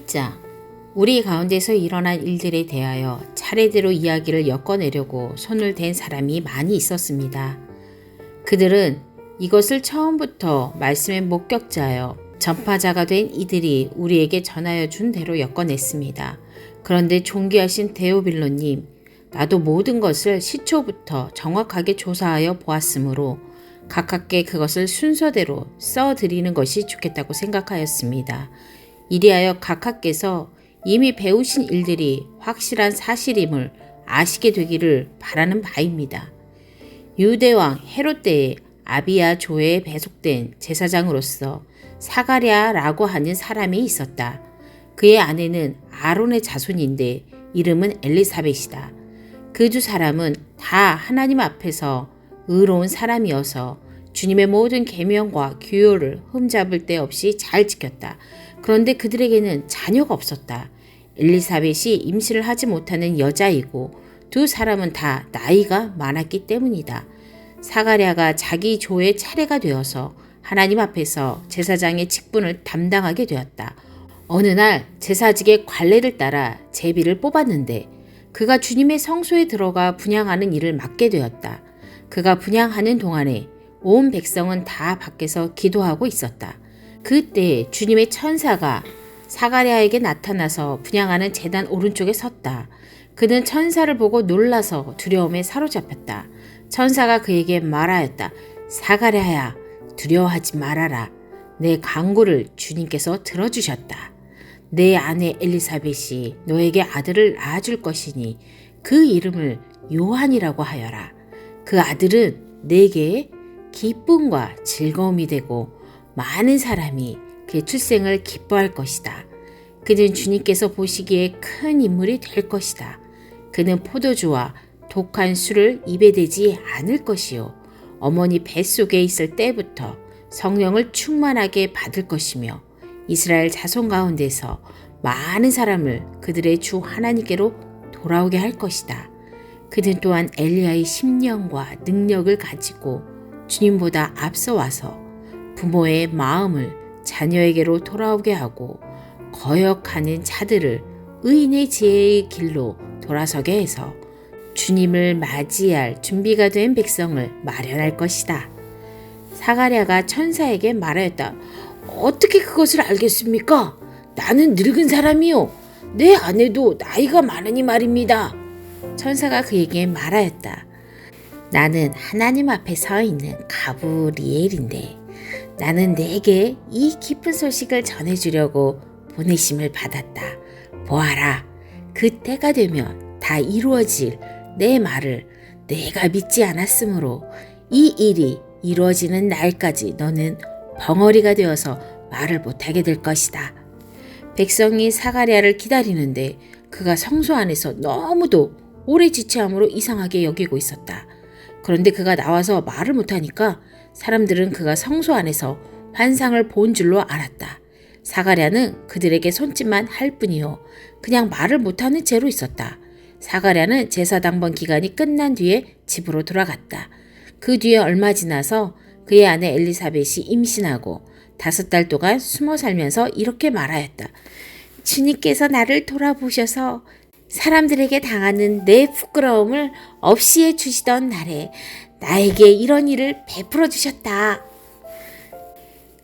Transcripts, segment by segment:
자, 우리 가운데서 일어난 일들에 대하여 차례대로 이야기를 엮어내려고 손을 댄 사람이 많이 있었습니다. 그들은 이것을 처음부터 말씀의 목격자여 전파자가 된 이들이 우리에게 전하여 준 대로 엮어냈습니다. 그런데 존귀하신 데오빌로님, 나도 모든 것을 시초부터 정확하게 조사하여 보았으므로 가깝게 그것을 순서대로 써드리는 것이 좋겠다고 생각하였습니다. 이리하여 각하께서 이미 배우신 일들이 확실한 사실임을 아시게 되기를 바라는 바입니다. 유대왕 헤롯 때에 아비야 조에 배속된 제사장으로서 사가랴라고 하는 사람이 있었다. 그의 아내는 아론의 자손인데 이름은 엘리사벳이다. 그 두 사람은 다 하나님 앞에서 의로운 사람이어서 주님의 모든 계명과 규율을 흠잡을 데 없이 잘 지켰다. 그런데 그들에게는 자녀가 없었다. 엘리사벳이 임신을 하지 못하는 여자이고 두 사람은 다 나이가 많았기 때문이다. 사가랴가 자기 조의 차례가 되어서 하나님 앞에서 제사장의 직분을 담당하게 되었다. 어느 날 제사직의 관례를 따라 제비를 뽑았는데 그가 주님의 성소에 들어가 분향하는 일을 맡게 되었다. 그가 분향하는 동안에 온 백성은 다 밖에서 기도하고 있었다. 그때 주님의 천사가 사가랴에게 나타나서 분향하는 제단 오른쪽에 섰다. 그는 천사를 보고 놀라서 두려움에 사로잡혔다. 천사가 그에게 말하였다. 사가랴야, 두려워하지 말아라. 내 간구를 주님께서 들어주셨다. 내 아내 엘리사벳이 너에게 아들을 낳아줄 것이니 그 이름을 요한이라고 하여라. 그 아들은 내게 기쁨과 즐거움이 되고 많은 사람이 그의 출생을 기뻐할 것이다. 그는 주님께서 보시기에 큰 인물이 될 것이다. 그는 포도주와 독한 술을 입에 대지 않을 것이요. 어머니 뱃속에 있을 때부터 성령을 충만하게 받을 것이며 이스라엘 자손 가운데서 많은 사람을 그들의 주 하나님께로 돌아오게 할 것이다. 그는 또한 엘리야의 심령과 능력을 가지고 주님보다 앞서 와서 부모의 마음을 자녀에게로 돌아오게 하고 거역하는 자들을 의인의 지혜의 길로 돌아서게 해서 주님을 맞이할 준비가 된 백성을 마련할 것이다. 사가랴가 천사에게 말하였다. 어떻게 그것을 알겠습니까? 나는 늙은 사람이요. 내 아내도 나이가 많으니 말입니다. 천사가 그에게 말하였다. 나는 하나님 앞에 서 있는 가브리엘인데 나는 내게 이 기쁜 소식을 전해주려고 보내심을 받았다. 보아라, 그 때가 되면 다 이루어질 내 말을 내가 믿지 않았으므로 이 일이 이루어지는 날까지 너는 벙어리가 되어서 말을 못하게 될 것이다. 백성이 사가랴를 기다리는데 그가 성소 안에서 너무도 오래 지체함으로 이상하게 여기고 있었다. 그런데 그가 나와서 말을 못하니까 사람들은 그가 성소 안에서 환상을 본 줄로 알았다. 사가랴는 그들에게 손짓만 할 뿐이요 그냥 말을 못하는 채로 있었다. 사가랴는 제사 당번 기간이 끝난 뒤에 집으로 돌아갔다. 그 뒤에 얼마 지나서 그의 아내 엘리사벳이 임신하고 5달 동안 숨어 살면서 이렇게 말하였다. 주님께서 나를 돌아보셔서 사람들에게 당하는 내 부끄러움을 없이 해주시던 날에 나에게 이런 일을 베풀어 주셨다.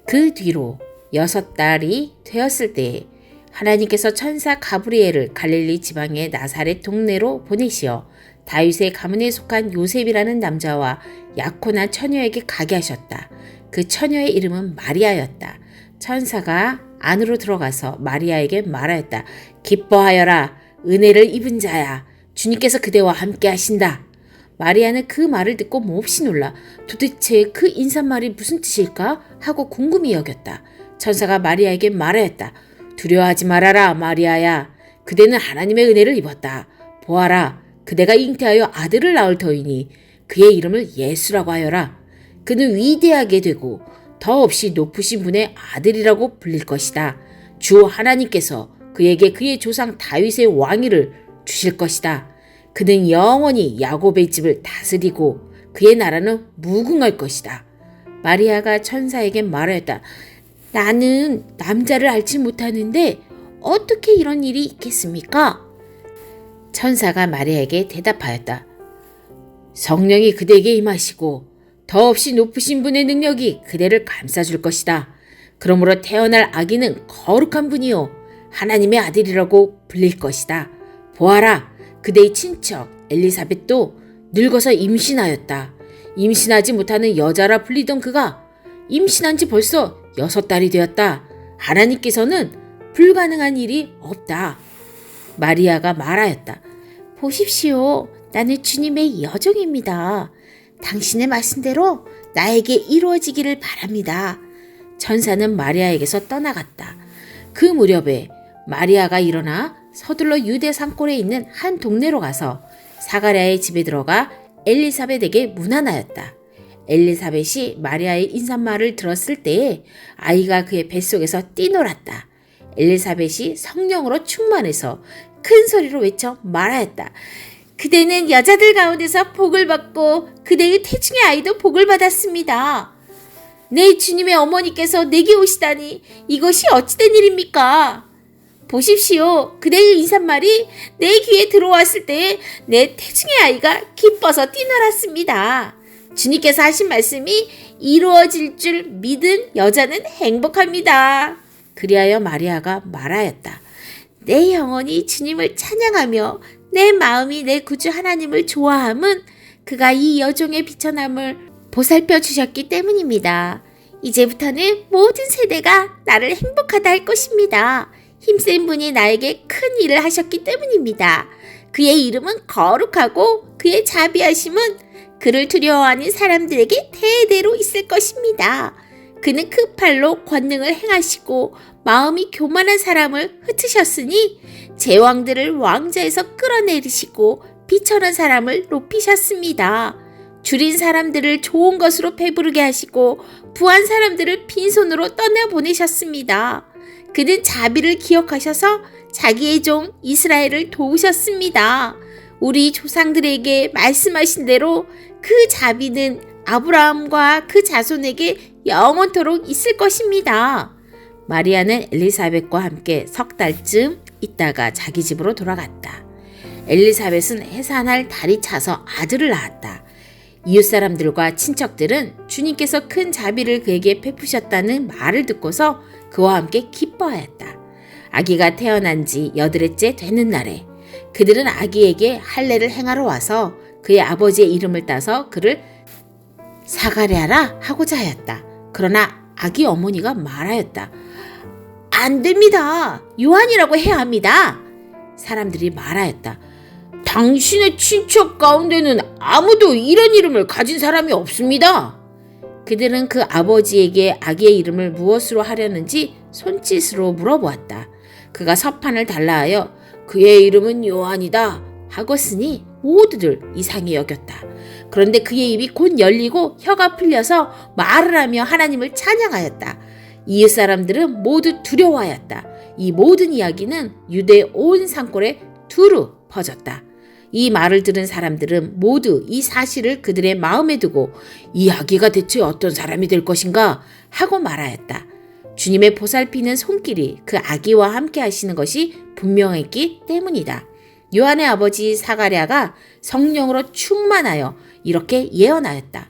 그 뒤로 6달이 되었을 때에 하나님께서 천사 가브리엘을 갈릴리 지방의 나사렛 동네로 보내시어 다윗의 가문에 속한 요셉이라는 남자와 약혼한 처녀에게 가게 하셨다. 그 처녀의 이름은 마리아였다. 천사가 안으로 들어가서 마리아에게 말하였다. 기뻐하여라. 은혜를 입은 자야. 주님께서 그대와 함께 하신다. 마리아는 그 말을 듣고 몹시 놀라 도대체 그 인사말이 무슨 뜻일까 하고 궁금히 여겼다. 천사가 마리아에게 말하였다. 두려워하지 말아라 마리아야. 그대는 하나님의 은혜를 입었다. 보아라. 그대가 잉태하여 아들을 낳을 터이니 그의 이름을 예수라고 하여라. 그는 위대하게 되고 더없이 높으신 분의 아들이라고 불릴 것이다. 주 하나님께서 그에게 그의 조상 다윗의 왕위를 주실 것이다. 그는 영원히 야곱의 집을 다스리고 그의 나라는 무궁할 것이다. 마리아가 천사에게 말하였다. 나는 남자를 알지 못하는데 어떻게 이런 일이 있겠습니까? 천사가 마리아에게 대답하였다. 성령이 그대에게 임하시고 더없이 높으신 분의 능력이 그대를 감싸줄 것이다. 그러므로 태어날 아기는 거룩한 분이요 하나님의 아들이라고 불릴 것이다. 보아라, 그대의 친척 엘리사벳도 늙어서 임신하였다. 임신하지 못하는 여자라 불리던 그가 임신한 지 벌써 6달이 되었다. 하나님께서는 불가능한 일이 없다. 마리아가 말하였다. 보십시오. 나는 주님의 여종입니다. 당신의 말씀대로 나에게 이루어지기를 바랍니다. 천사는 마리아에게서 떠나갔다. 그 무렵에 마리아가 일어나 서둘러 유대 산골에 있는 한 동네로 가서 사가랴의 집에 들어가 엘리사벳에게 문안하였다. 엘리사벳이 마리아의 인사말을 들었을 때에 아이가 그의 뱃속에서 뛰놀았다. 엘리사벳이 성령으로 충만해서 큰 소리로 외쳐 말하였다. 그대는 여자들 가운데서 복을 받고 그대의 태중의 아이도 복을 받았습니다. 내 주님의 어머니께서 내게 오시다니 이것이 어찌된 일입니까? 보십시오. 그대의 인사말이 내 귀에 들어왔을 때에 내 태중의 아이가 기뻐서 뛰놀았습니다. 주님께서 하신 말씀이 이루어질 줄 믿은 여자는 행복합니다. 그리하여 마리아가 말하였다. 내 영혼이 주님을 찬양하며 내 마음이 내 구주 하나님을 좋아함은 그가 이 여종의 비천함을 보살펴 주셨기 때문입니다. 이제부터는 모든 세대가 나를 행복하다 할 것입니다. 힘센 분이 나에게 큰 일을 하셨기 때문입니다. 그의 이름은 거룩하고 그의 자비하심은 그를 두려워하는 사람들에게 대대로 있을 것입니다. 그는 그 팔로 권능을 행하시고 마음이 교만한 사람을 흩으셨으니 제왕들을 왕좌에서 끌어내리시고 비천한 사람을 높이셨습니다. 줄인 사람들을 좋은 것으로 배부르게 하시고 부한 사람들을 빈손으로 떠나보내셨습니다. 그는 자비를 기억하셔서 자기의 종 이스라엘을 도우셨습니다. 우리 조상들에게 말씀하신 대로 그 자비는 아브라함과 그 자손에게 영원토록 있을 것입니다. 마리아는 엘리사벳과 함께 3달쯤 있다가 자기 집으로 돌아갔다. 엘리사벳은 해산할 달이 차서 아들을 낳았다. 이웃 사람들과 친척들은 주님께서 큰 자비를 그에게 베푸셨다는 말을 듣고서 그와 함께 기뻐하였다. 아기가 태어난 지 8회째 되는 날에 그들은 아기에게 할례를 행하러 와서 그의 아버지의 이름을 따서 그를 사가랴라 하고자 하였다. 그러나 아기 어머니가 말하였다. 안 됩니다. 요한이라고 해야 합니다. 사람들이 말하였다. 당신의 친척 가운데는 아무도 이런 이름을 가진 사람이 없습니다. 그들은 그 아버지에게 아기의 이름을 무엇으로 하려는지 손짓으로 물어보았다. 그가 서판을 달라하여 그의 이름은 요한이다 하고 쓰니 모두들 이상히 여겼다. 그런데 그의 입이 곧 열리고 혀가 풀려서 말을 하며 하나님을 찬양하였다. 이웃 사람들은 모두 두려워하였다. 이 모든 이야기는 유대 온 산골에 두루 퍼졌다. 이 말을 들은 사람들은 모두 이 사실을 그들의 마음에 두고 이 아기가 대체 어떤 사람이 될 것인가 하고 말하였다. 주님의 보살피는 손길이 그 아기와 함께 하시는 것이 분명했기 때문이다. 요한의 아버지 사가랴가 성령으로 충만하여 이렇게 예언하였다.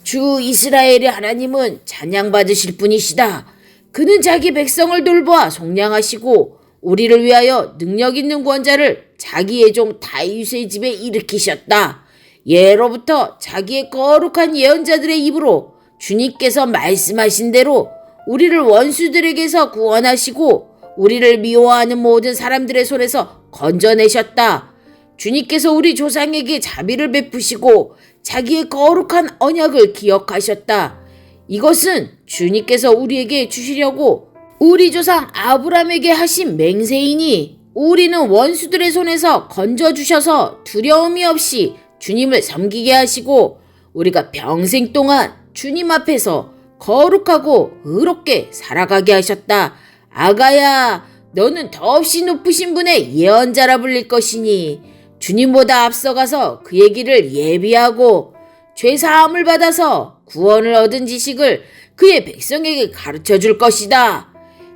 주 이스라엘의 하나님은 찬양받으실 분이시다. 그는 자기 백성을 돌보아 속량하시고 우리를 위하여 능력 있는 구원자를 자기의 종 다윗의 집에 일으키셨다. 예로부터 자기의 거룩한 예언자들의 입으로 주님께서 말씀하신 대로 우리를 원수들에게서 구원하시고 우리를 미워하는 모든 사람들의 손에서 건져내셨다. 주님께서 우리 조상에게 자비를 베푸시고 자기의 거룩한 언약을 기억하셨다. 이것은 주님께서 우리에게 주시려고 우리 조상 아브라함에게 하신 맹세이니 우리는 원수들의 손에서 건져주셔서 두려움이 없이 주님을 섬기게 하시고 우리가 평생 동안 주님 앞에서 거룩하고 의롭게 살아가게 하셨다. 아가야, 너는 더없이 높으신 분의 예언자라 불릴 것이니 주님보다 앞서가서 그의 길을 예비하고 죄사함을 받아서 구원을 얻은 지식을 그의 백성에게 가르쳐 줄 것이다.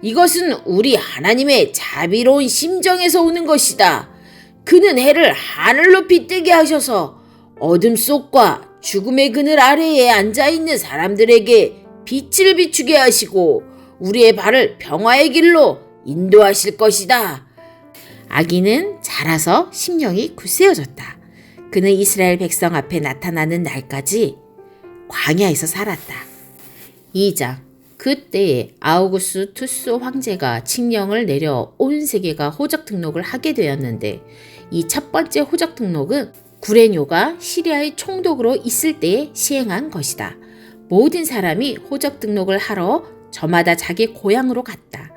이것은 우리 하나님의 자비로운 심정에서 오는 것이다. 그는 해를 하늘 높이 뜨게 하셔서 어둠 속과 죽음의 그늘 아래에 앉아있는 사람들에게 빛을 비추게 하시고 우리의 발을 평화의 길로 인도하실 것이다. 아기는 자라서 심령이 굳세어졌다. 그는 이스라엘 백성 앞에 나타나는 날까지 광야에서 살았다. 2장. 그때에 아우구스투스 황제가 칙령을 내려 온 세계가 호적 등록을 하게 되었는데 이 첫 번째 호적 등록은 구레뇨가 시리아의 총독으로 있을 때에 시행한 것이다. 모든 사람이 호적 등록을 하러 저마다 자기 고향으로 갔다.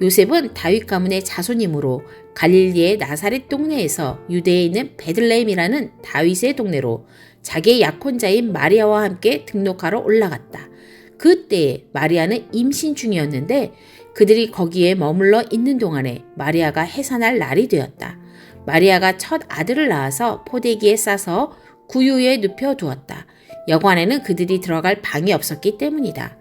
요셉은 다윗 가문의 자손이므로 갈릴리의 나사렛 동네에서 유대에 있는 베들레헴이라는 다윗의 동네로 자기의 약혼자인 마리아와 함께 등록하러 올라갔다. 그때 마리아는 임신 중이었는데 그들이 거기에 머물러 있는 동안에 마리아가 해산할 날이 되었다. 마리아가 첫 아들을 낳아서 포대기에 싸서 구유에 눕혀두었다. 여관에는 그들이 들어갈 방이 없었기 때문이다.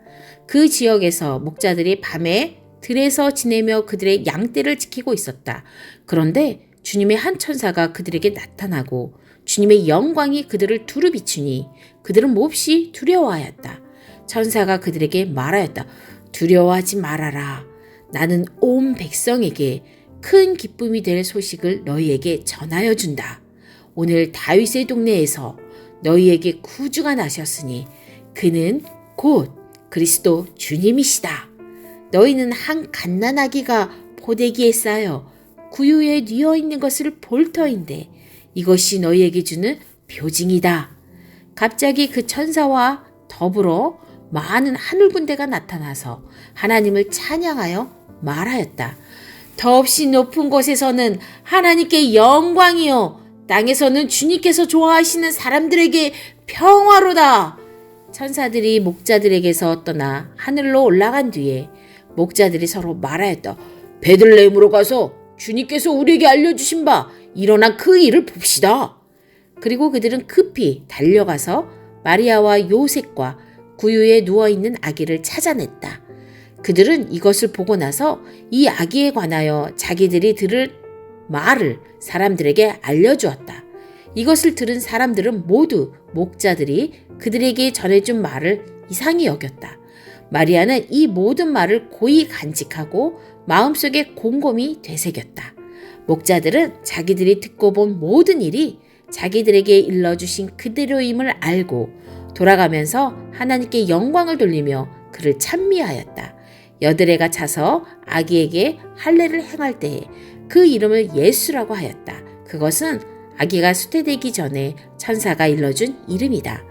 그 지역에서 목자들이 밤에 들에서 지내며 그들의 양떼를 지키고 있었다. 그런데 주님의 한 천사가 그들에게 나타나고 주님의 영광이 그들을 두루 비추니 그들은 몹시 두려워하였다. 천사가 그들에게 말하였다. 두려워하지 말아라. 나는 온 백성에게 큰 기쁨이 될 소식을 너희에게 전하여 준다. 오늘 다윗의 동네에서 너희에게 구주가 나셨으니 그는 곧 그리스도 주님이시다. 너희는 한 갓난아기가 포대기에 쌓여 구유에 뉘어 있는 것을 볼 터인데 이것이 너희에게 주는 표징이다. 갑자기 그 천사와 더불어 많은 하늘 군대가 나타나서 하나님을 찬양하여 말하였다. 더없이 높은 곳에서는 하나님께 영광이요 땅에서는 주님께서 좋아하시는 사람들에게 평화로다. 천사들이 목자들에게서 떠나 하늘로 올라간 뒤에 목자들이 서로 말하였다. 베들레헴으로 가서 주님께서 우리에게 알려주신 바 일어난 그 일을 봅시다. 그리고 그들은 급히 달려가서 마리아와 요셉과 구유에 누워있는 아기를 찾아냈다. 그들은 이것을 보고 나서 이 아기에 관하여 자기들이 들을 말을 사람들에게 알려주었다. 이것을 들은 사람들은 모두 목자들이 그들에게 전해준 말을 이상히 여겼다. 마리아는 이 모든 말을 고이 간직하고 마음속에 곰곰이 되새겼다. 목자들은 자기들이 듣고 본 모든 일이 자기들에게 일러주신 그대로임을 알고 돌아가면서 하나님께 영광을 돌리며 그를 찬미하였다. 여드레가 차서 아기에게 할례를 행할 때에 그 이름을 예수라고 하였다. 그것은 아기가 수태되기 전에 천사가 일러준 이름이다.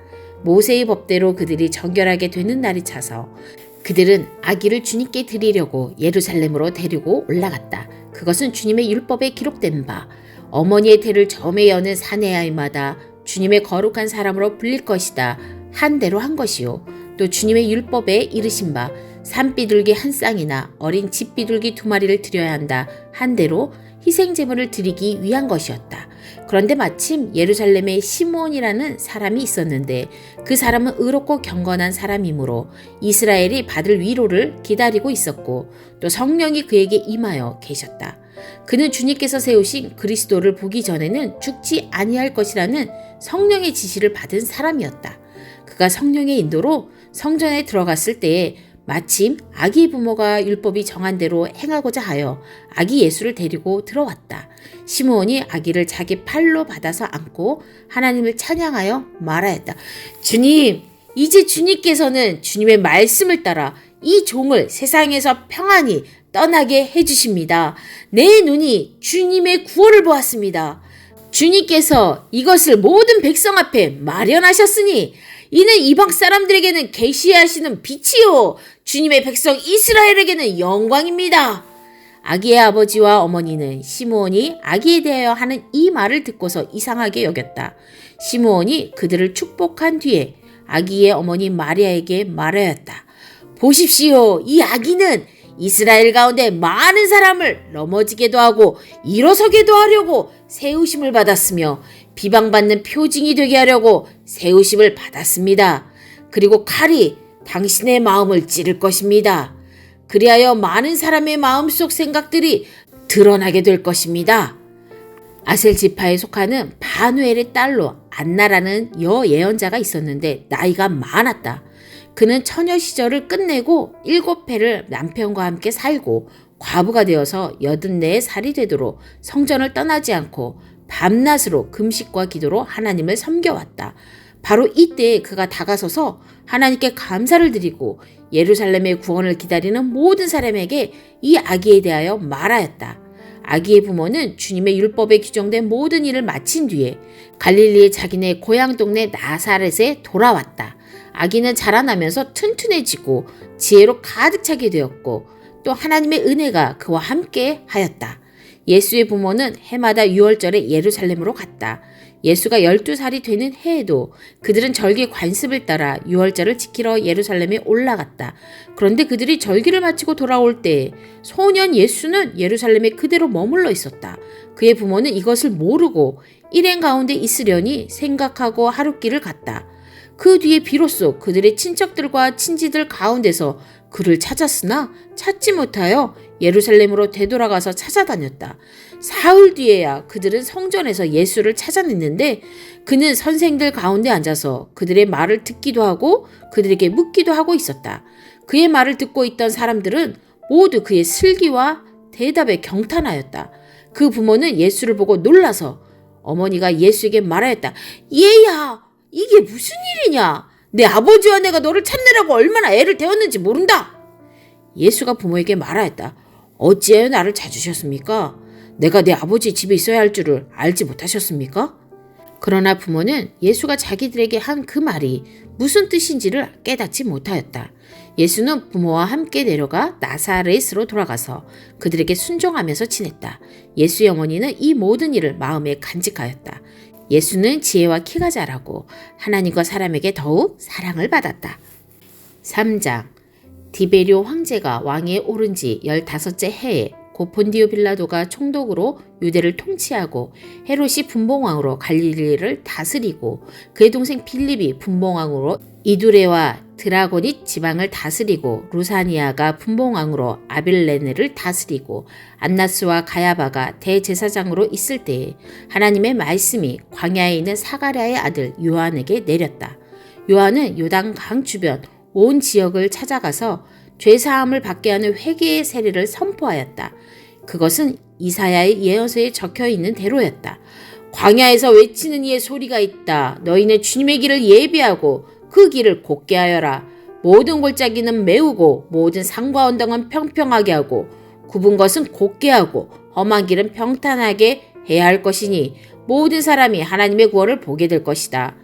모세의 법대로 그들이 정결하게 되는 날이 차서 그들은 아기를 주님께 드리려고 예루살렘으로 데리고 올라갔다. 그것은 주님의 율법에 기록된 바 어머니의 태를 점에 여는 사내 아이마다 주님의 거룩한 사람으로 불릴 것이다 한 대로 한 것이요. 또 주님의 율법에 이르신 바 산비둘기 한 쌍이나 어린 집비둘기 2마리를 드려야 한다 한 대로 희생제물을 드리기 위한 것이었다. 그런데 마침 예루살렘에 시므온이라는 사람이 있었는데 그 사람은 의롭고 경건한 사람이므로 이스라엘이 받을 위로를 기다리고 있었고 또 성령이 그에게 임하여 계셨다. 그는 주님께서 세우신 그리스도를 보기 전에는 죽지 아니할 것이라는 성령의 지시를 받은 사람이었다. 그가 성령의 인도로 성전에 들어갔을 때에 마침 아기 부모가 율법이 정한 대로 행하고자 하여 아기 예수를 데리고 들어왔다. 시므온이 아기를 자기 팔로 받아서 안고 하나님을 찬양하여 말하였다. 주님, 이제 주님께서는 주님의 말씀을 따라 이 종을 세상에서 평안히 떠나게 해주십니다. 내 눈이 주님의 구원을 보았습니다. 주님께서 이것을 모든 백성 앞에 마련하셨으니 이는 이방 사람들에게는 계시하시는 빛이요 주님의 백성 이스라엘에게는 영광입니다. 아기의 아버지와 어머니는 시므온이 아기에 대하여 하는 이 말을 듣고서 이상하게 여겼다. 시므온이 그들을 축복한 뒤에 아기의 어머니 마리아에게 말하였다. 보십시오. 이 아기는 이스라엘 가운데 많은 사람을 넘어지게도 하고 일어서게도 하려고 세우심을 받았으며 비방받는 표징이 되게 하려고 세우심을 받았습니다. 그리고 칼이 당신의 마음을 찌를 것입니다. 그리하여 많은 사람의 마음속 생각들이 드러나게 될 것입니다. 아셀 지파에 속하는 바누엘의 딸로 안나라는 여예언자가 있었는데 나이가 많았다. 그는 처녀 시절을 끝내고 7해를 남편과 함께 살고 과부가 되어서 84살이 되도록 성전을 떠나지 않고 밤낮으로 금식과 기도로 하나님을 섬겨왔다. 바로 이때 그가 다가서서 하나님께 감사를 드리고 예루살렘의 구원을 기다리는 모든 사람에게 이 아기에 대하여 말하였다. 아기의 부모는 주님의 율법에 규정된 모든 일을 마친 뒤에 갈릴리의 자기네 고향 동네 나사렛에 돌아왔다. 아기는 자라나면서 튼튼해지고 지혜로 가득 차게 되었고 또 하나님의 은혜가 그와 함께 하였다. 예수의 부모는 해마다 6월절에 예루살렘으로 갔다. 예수가 12살이 되는 해에도 그들은 절기 관습을 따라 6월절을 지키러 예루살렘에 올라갔다. 그런데 그들이 절기를 마치고 돌아올 때 소년 예수는 예루살렘에 그대로 머물러 있었다. 그의 부모는 이것을 모르고 일행 가운데 있으려니 생각하고 하룻길을 갔다. 그 뒤에 비로소 그들의 친척들과 친지들 가운데서 그를 찾았으나 찾지 못하여 예루살렘으로 되돌아가서 찾아다녔다. 사흘 뒤에야 그들은 성전에서 예수를 찾아냈는데 그는 선생들 가운데 앉아서 그들의 말을 듣기도 하고 그들에게 묻기도 하고 있었다. 그의 말을 듣고 있던 사람들은 모두 그의 슬기와 대답에 경탄하였다. 그 부모는 예수를 보고 놀라서 어머니가 예수에게 말하였다. 얘야, 이게 무슨 일이냐? 내 아버지와 내가 너를 찾느라고 얼마나 애를 태웠는지 모른다. 예수가 부모에게 말하였다. 어찌하여 나를 찾으셨습니까? 내가 내 아버지 집에 있어야 할 줄을 알지 못하셨습니까? 그러나 부모는 예수가 자기들에게 한 그 말이 무슨 뜻인지를 깨닫지 못하였다. 예수는 부모와 함께 내려가 나사렛으로 돌아가서 그들에게 순종하면서 지냈다. 예수의 어머니는 이 모든 일을 마음에 간직하였다. 예수는 지혜와 키가 자라고 하나님과 사람에게 더욱 사랑을 받았다. 3장 디베리오 황제가 왕위에 오른 지 15째 해에 고 본디오 빌라도가 총독으로 유대를 통치하고 헤롯이 분봉왕으로 갈릴리를 다스리고 그의 동생 빌립이 분봉왕으로 이두레와 드라고닛 지방을 다스리고 루사니아가 분봉왕으로 아빌레네를 다스리고 안나스와 가야바가 대제사장으로 있을 때에 하나님의 말씀이 광야에 있는 사가랴의 아들 요한에게 내렸다. 요한은 요단강 주변 온 지역을 찾아가서 죄사함을 받게 하는 회개의 세례를 선포하였다. 그것은 이사야의 예언서에 적혀있는 대로였다. 광야에서 외치는 이의 소리가 있다. 너희는 주님의 길을 예비하고 그 길을 곧게 하여라. 모든 골짜기는 메우고 모든 산과 언덕은 평평하게 하고 굽은 것은 곧게 하고 험한 길은 평탄하게 해야 할 것이니 모든 사람이 하나님의 구원을 보게 될 것이다.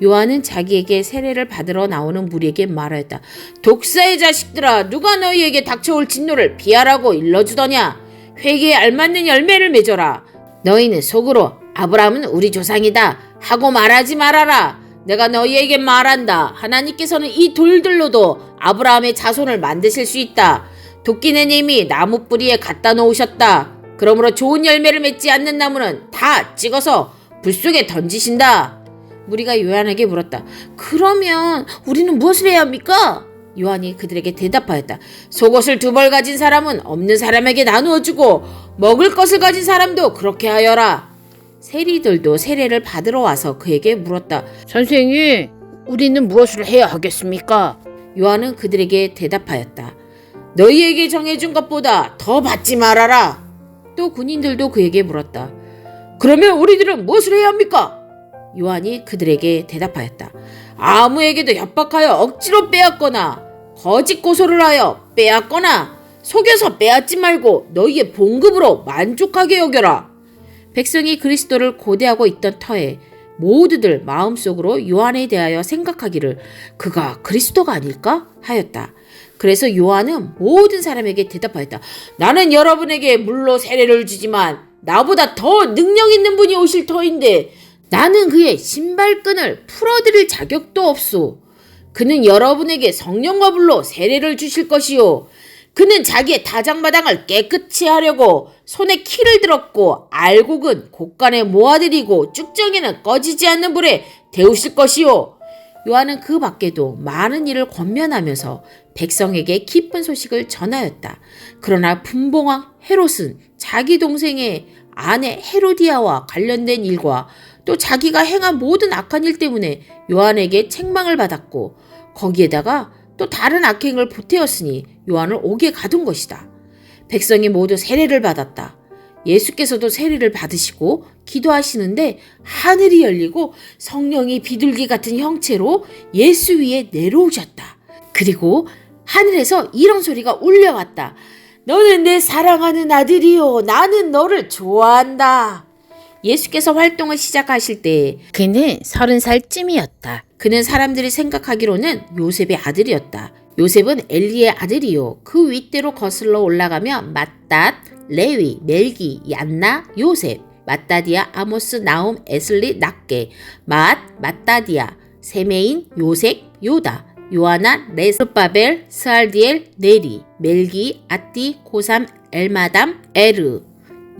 요한은 자기에게 세례를 받으러 나오는 무리에게 말하였다. 독사의 자식들아, 누가 너희에게 닥쳐올 진노를 피하라고 일러주더냐? 회개에 알맞는 열매를 맺어라. 너희는 속으로 아브라함은 우리 조상이다 하고 말하지 말아라. 내가 너희에게 말한다. 하나님께서는 이 돌들로도 아브라함의 자손을 만드실 수 있다. 도끼는 이미 나무 뿌리에 갖다 놓으셨다. 그러므로 좋은 열매를 맺지 않는 나무는 다 찍어서 불 속에 던지신다. 무리가 요한에게 물었다. 그러면 우리는 무엇을 해야 합니까? 요한이 그들에게 대답하였다. 속옷을 2벌 가진 사람은 없는 사람에게 나누어 주고 먹을 것을 가진 사람도 그렇게 하여라. 세리들도 세례를 받으러 와서 그에게 물었다. 선생님, 우리는 무엇을 해야 하겠습니까? 요한은 그들에게 대답하였다. 너희에게 정해준 것보다 더 받지 말아라. 또 군인들도 그에게 물었다. 그러면 우리들은 무엇을 해야 합니까? 요한이 그들에게 대답하였다. 아무에게도 협박하여 억지로 빼앗거나 거짓 고소를 하여 빼앗거나 속여서 빼앗지 말고 너희의 봉급으로 만족하게 여겨라. 백성이 그리스도를 고대하고 있던 터에 모두들 마음속으로 요한에 대하여 생각하기를 그가 그리스도가 아닐까 하였다. 그래서 요한은 모든 사람에게 대답하였다. 나는 여러분에게 물로 세례를 주지만 나보다 더 능력 있는 분이 오실 터인데 나는 그의 신발끈을 풀어드릴 자격도 없소. 그는 여러분에게 성령과 불로 세례를 주실 것이요. 그는 자기의 다장마당을 깨끗이 하려고 손에 키를 들었고 알곡은 곳간에 모아들이고 쭉정이는 꺼지지 않는 불에 데우실 것이요. 요한은 그 밖에도 많은 일을 권면하면서 백성에게 기쁜 소식을 전하였다. 그러나 분봉왕 헤롯은 자기 동생의 아내 헤로디아와 관련된 일과 또 자기가 행한 모든 악한 일 때문에 요한에게 책망을 받았고 거기에다가 또 다른 악행을 보태었으니 요한을 옥에 가둔 것이다. 백성이 모두 세례를 받았다. 예수께서도 세례를 받으시고 기도하시는데 하늘이 열리고 성령이 비둘기 같은 형체로 예수 위에 내려오셨다. 그리고 하늘에서 이런 소리가 울려왔다. 너는 내 사랑하는 아들이요. 나는 너를 좋아한다. 예수께서 활동을 시작하실 때 그는 30살쯤이었다. 그는 사람들이 생각하기로는 요셉의 아들이었다. 요셉은 엘리의 아들이요. 그 윗대로 거슬러 올라가면 맏닷, 레위, 멜기, 얀나, 요셉, 맏다디아, 아모스, 나움, 에슬리, 낫게, 맏다디아, 세메인, 요색, 요다, 요하난, 레스바벨, 스알디엘, 네리, 멜기, 아띠, 고삼, 엘마담, 에르,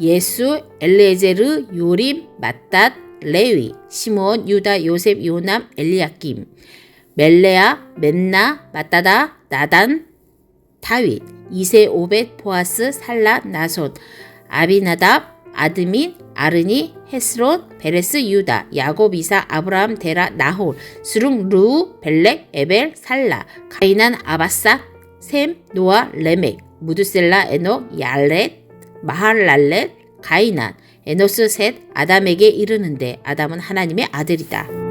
예수, 엘레제르, 요림, 맏닷, 레위, 시므온, 유다, 요셉, 요남, 엘리야김, 멜레아, 멘나, 맏다다, 나단, 다윗, 이세, 오벳, 보아스, 살라, 나손, 아비나답, 아드민, 아르니, 헤스론, 베레스, 유다, 야곱, 이사, 아브라함, 데라, 나홀, 수릉, 루, 벨렉, 에벨, 살라, 가이난, 아바사, 셈, 노아, 레멕, 무드셀라, 에녹, 얄렛, 마할랄렛, 가이난, 에노스, 셋, 아담에게 이르는데 아담은 하나님의 아들이다.